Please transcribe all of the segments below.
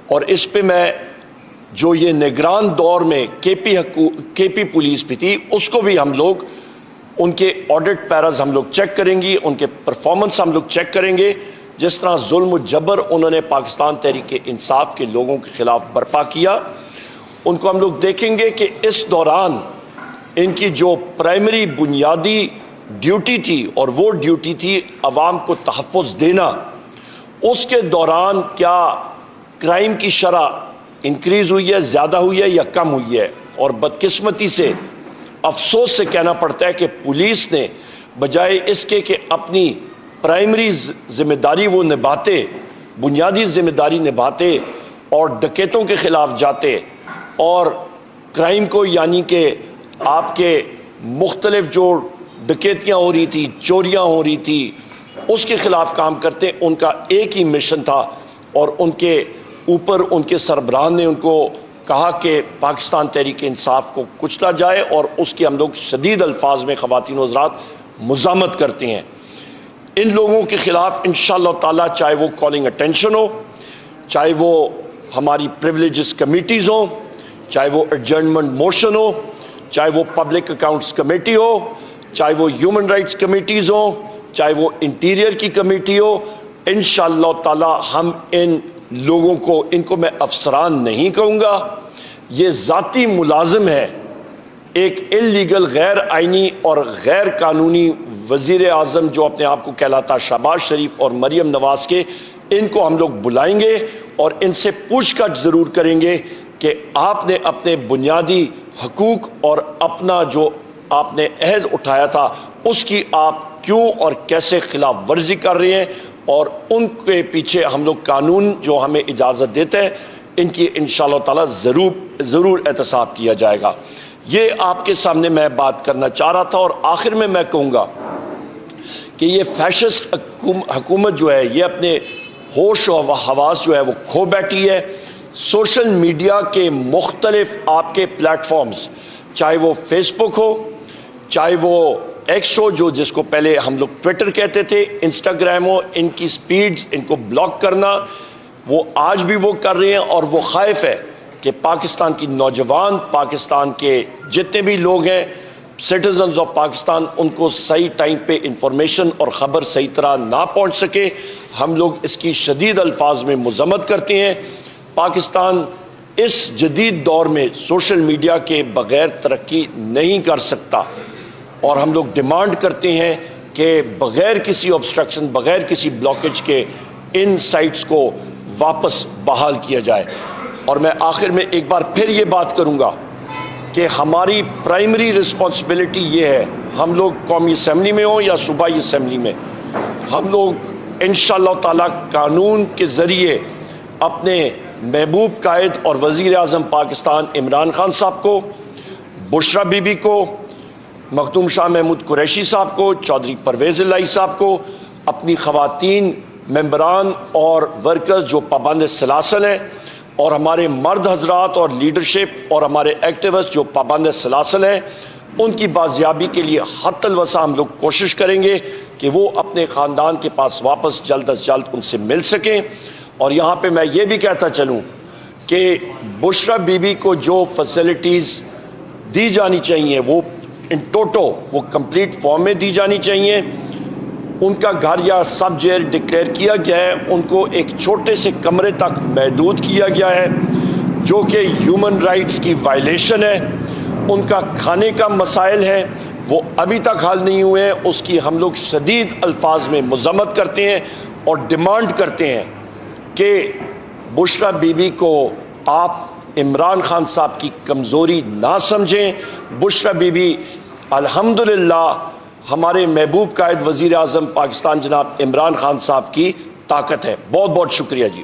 اور اس پہ میں جو یہ نگران دور میں کے پی پولیس بھی تھی اس کو بھی ہم لوگ ان کے آڈٹ پیراز ہم لوگ چیک کریں گے، ان کے پرفارمنس ہم لوگ چیک کریں گے. جس طرح ظلم و جبر انہوں نے پاکستان تحریک انصاف کے لوگوں کے خلاف برپا کیا، ان کو ہم لوگ دیکھیں گے کہ اس دوران ان کی جو پرائمری بنیادی ڈیوٹی تھی اور وہ ڈیوٹی تھی عوام کو تحفظ دینا، اس کے دوران کیا کرائم کی شرح انکریز ہوئی ہے، زیادہ ہوئی ہے یا کم ہوئی ہے. اور بدقسمتی سے افسوس سے کہنا پڑتا ہے کہ پولیس نے بجائے اس کے کہ اپنی پرائمری ذمہ داری وہ نبھاتے، بنیادی ذمہ داری نبھاتے اور ڈکیتوں کے خلاف جاتے اور کرائم کو، یعنی کہ آپ کے مختلف جو ڈکیتیاں ہو رہی تھی، چوریاں ہو رہی تھی، اس کے خلاف کام کرتے. ان کا ایک ہی مشن تھا اور ان کے اوپر ان کے سربراہ نے ان کو کہا کہ پاکستان تحریک انصاف کو کچلا جائے، اور اس کی ہم لوگ شدید الفاظ میں خواتین و حضرات مزاحمت کرتے ہیں. ان لوگوں کے خلاف انشاءاللہ تعالیٰ، چاہے وہ کالنگ اٹینشن ہو، چاہے وہ ہماری پریولیجز کمیٹیز ہوں، چاہے وہ ایڈجرنمنٹ موشن ہو، چاہے وہ پبلک اکاؤنٹس کمیٹی ہو، چاہے وہ ہیومن رائٹس کمیٹیز ہوں، چاہے وہ انٹیریئر کی کمیٹی ہو، انشاءاللہ تعالیٰ ہم ان لوگوں کو، ان کو میں افسران نہیں کہوں گا، یہ ذاتی ملازم ہے. ایک انلیگل، غیر آئینی اور غیر قانونی وزیر اعظم جو اپنے آپ کو کہلاتا شہباز شریف اور مریم نواز کے، ان کو ہم لوگ بلائیں گے اور ان سے پوچھ گچھ ضرور کریں گے کہ آپ نے اپنے بنیادی حقوق اور اپنا جو آپ نے عہد اٹھایا تھا اس کی آپ کیوں اور کیسے خلاف ورزی کر رہے ہیں، اور ان کے پیچھے ہم لوگ قانون جو ہمیں اجازت دیتے ہیں ان کی انشاءاللہ تعالیٰ ضرور احتساب کیا جائے گا. یہ آپ کے سامنے میں بات کرنا چاہ رہا تھا. اور آخر میں کہوں گا کہ یہ فیشسٹ حکومت جو ہے یہ اپنے ہوش و حواس جو ہے وہ کھو بیٹھی ہے. سوشل میڈیا کے مختلف آپ کے پلیٹ فارمز، چاہے وہ فیس بک ہو، چاہے وہ ایکس ہو جو جس کو پہلے ہم لوگ ٹویٹر کہتے تھے، انسٹاگرام ہو، ان کی سپیڈز، ان کو بلاک کرنا وہ آج بھی وہ کر رہے ہیں. اور وہ خائف ہے کہ پاکستان کی نوجوان، پاکستان کے جتنے بھی لوگ ہیں، سٹیزنز آف پاکستان، ان کو صحیح ٹائم پہ انفارمیشن اور خبر صحیح طرح نہ پہنچ سکے. ہم لوگ اس کی شدید الفاظ میں مذمت کرتے ہیں. پاکستان اس جدید دور میں سوشل میڈیا کے بغیر ترقی نہیں کر سکتا، اور ہم لوگ ڈیمانڈ کرتے ہیں کہ بغیر کسی obstruction، بغیر کسی بلاکیج کے ان سائٹس کو واپس بحال کیا جائے. اور میں آخر میں ایک بار پھر یہ بات کروں گا کہ ہماری پرائمری رسپانسبلٹی یہ ہے، ہم لوگ قومی اسمبلی میں ہوں یا صوبائی اسمبلی میں، ہم لوگ انشاءاللہ تعالیٰ قانون کے ذریعے اپنے محبوب قائد اور وزیر اعظم پاکستان عمران خان صاحب کو، بشرا بی بی کو، مخدوم شاہ محمود قریشی صاحب کو، چودھری پرویز الہی صاحب کو، اپنی خواتین ممبران اور ورکرز جو پابند سلاسل ہیں، اور ہمارے مرد حضرات اور لیڈرشپ اور ہمارے ایکٹیوسٹ جو پابند سلاسل ہیں، ان کی بازیابی کے لیے حتی الوسع ہم لوگ کوشش کریں گے کہ وہ اپنے خاندان کے پاس واپس جلد از جلد ان سے مل سکیں. اور یہاں پہ میں یہ بھی کہتا چلوں کہ بشرا بی بی کو جو فیسلٹیز دی جانی چاہیے وہ ان ٹوٹو، وہ کمپلیٹ فارم میں دی جانی چاہیے. ان کا گھر یا سب جیل ڈکلیئر کیا گیا ہے، ان کو ایک چھوٹے سے کمرے تک محدود کیا گیا ہے جو کہ ہیومن رائٹس کی وائلیشن ہے. ان کا کھانے کا مسائل ہے وہ ابھی تک حل نہیں ہوئے ہیں، اس کی ہم لوگ شدید الفاظ میں مذمت کرتے ہیں اور ڈیمانڈ کرتے ہیں کہ بشرا بی بی کو آپ عمران خان صاحب کی کمزوری نہ سمجھیں. بشرا بی بی الحمدللہ ہمارے محبوب قائد وزیر اعظم پاکستان جناب عمران خان صاحب کی طاقت ہے. بہت بہت شکریہ جی.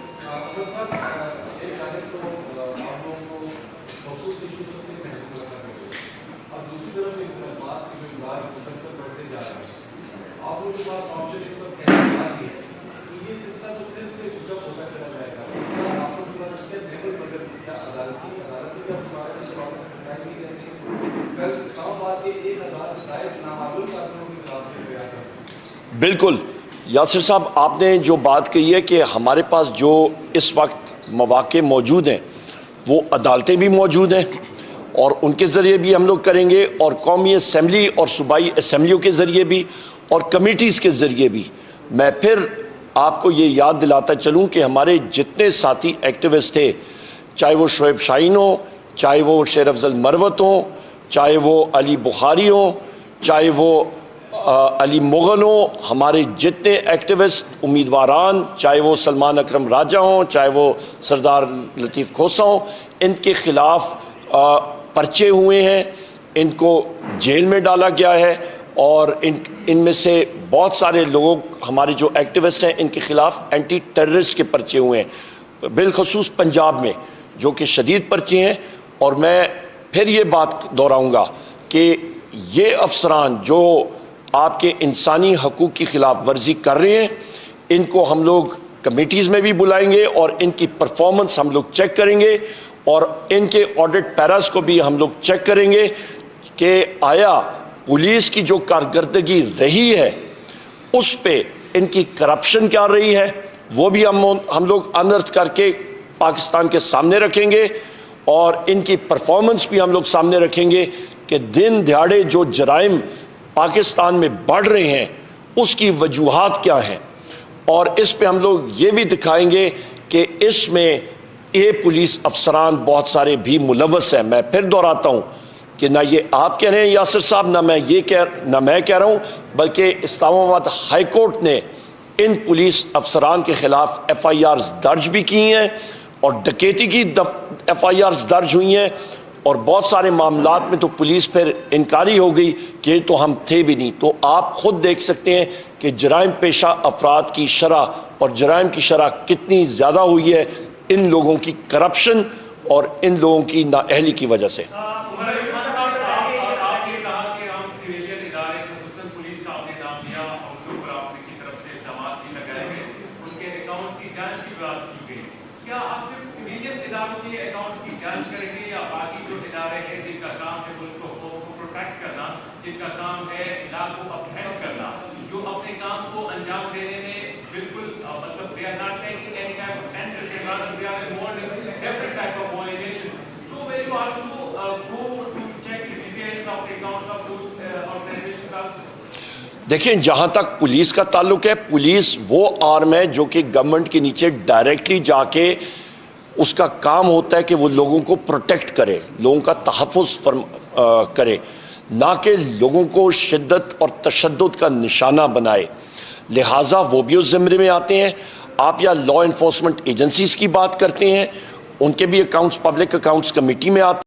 بالکل یاسر صاحب، آپ نے جو بات کہی ہے کہ ہمارے پاس جو اس وقت مواقع موجود ہیں وہ عدالتیں بھی موجود ہیں اور ان کے ذریعے بھی ہم لوگ کریں گے، اور قومی اسمبلی اور صوبائی اسمبلیوں کے ذریعے بھی اور کمیٹیز کے ذریعے بھی۔ میں پھر آپ کو یہ یاد دلاتا چلوں کہ ہمارے جتنے ساتھی ایکٹیوسٹ تھے، چاہے وہ شعیب شاہین ہوں، چاہے وہ شیر افضل مروت ہوں، چاہے وہ علی بخاری ہوں، چاہے وہ علی مغل ہوں، ہمارے جتنے ایکٹیوسٹ امیدواران، چاہے وہ سلمان اکرم راجہ ہوں، چاہے وہ سردار لطیف کھوسہ ہوں، ان کے خلاف پرچے ہوئے ہیں، ان کو جیل میں ڈالا گیا ہے، اور ان میں سے بہت سارے لوگ ہمارے جو ایکٹیوسٹ ہیں ان کے خلاف اینٹی ٹیررسٹ کے پرچے ہوئے ہیں، بالخصوص پنجاب میں جو کہ شدید پرچے ہیں۔ اور میں پھر یہ بات دہراؤں گا کہ یہ افسران جو آپ کے انسانی حقوق کی خلاف ورزی کر رہے ہیں، ان کو ہم لوگ کمیٹیز میں بھی بلائیں گے اور ان کی پرفارمنس ہم لوگ چیک کریں گے، اور ان کے آڈٹ پیراز کو بھی ہم لوگ چیک کریں گے کہ آیا پولیس کی جو کارکردگی رہی ہے اس پہ ان کی کرپشن کیا رہی ہے، وہ بھی ہم لوگ انرتھ کر کے پاکستان کے سامنے رکھیں گے، اور ان کی پرفارمنس بھی ہم لوگ سامنے رکھیں گے کہ دن دہاڑے جو جرائم پاکستان میں بڑھ رہے ہیں اس کی وجوہات کیا ہیں، اور اس پہ ہم لوگ یہ بھی دکھائیں گے کہ اس میں یہ پولیس افسران بہت سارے بھی ملوث ہیں۔ میں پھر دہراتا ہوں کہ نہ یہ آپ کہہ رہے ہیں یاسر صاحب، نہ میں کہہ رہا ہوں، بلکہ اسلام آباد ہائی کورٹ نے ان پولیس افسران کے خلاف ایف آئی آرز درج بھی کی ہیں، اور ڈکیتی کی ایف آئی آرز درج ہوئی ہیں، اور بہت سارے معاملات میں تو پولیس پھر انکاری ہو گئی کہ یہ تو ہم تھے بھی نہیں۔ تو آپ خود دیکھ سکتے ہیں کہ جرائم پیشہ افراد کی شرح اور جرائم کی شرح کتنی زیادہ ہوئی ہے ان لوگوں کی کرپشن اور ان لوگوں کی نااہلی کی وجہ سے۔ کیا آپ صرف سویلین اداروں کے اکاؤنٹس کی جانچ کریں گے یا باقی جو ادارے ہیں جن کا کام ہے ملک کو پروٹیکٹ کرنا، جن کا کام ہے علاقوں کو اپہیلپ کرنا، جو اپنے کام کو انجام دینے میں بالکل مطلب they are not taking any kind of interest in rather they are involved in different type of violations. So will you also go to check the details of the accounts of those organizations also? دیکھیں، جہاں تک police کا تعلق ہے، police وہ آرم ہے جو کہ گورنمنٹ کے نیچے ڈائریکٹلی جا کے اس کا کام ہوتا ہے کہ وہ لوگوں کو پروٹیکٹ کرے، لوگوں کا تحفظ کرے، نہ کہ لوگوں کو شدت اور تشدد کا نشانہ بنائے۔ لہٰذا وہ بھی اس زمرے میں آتے ہیں۔ آپ یا لا انفورسمنٹ ایجنسیز کی بات کرتے ہیں، ان کے بھی اکاؤنٹس پبلک اکاؤنٹس کمیٹی میں آتے ہیں۔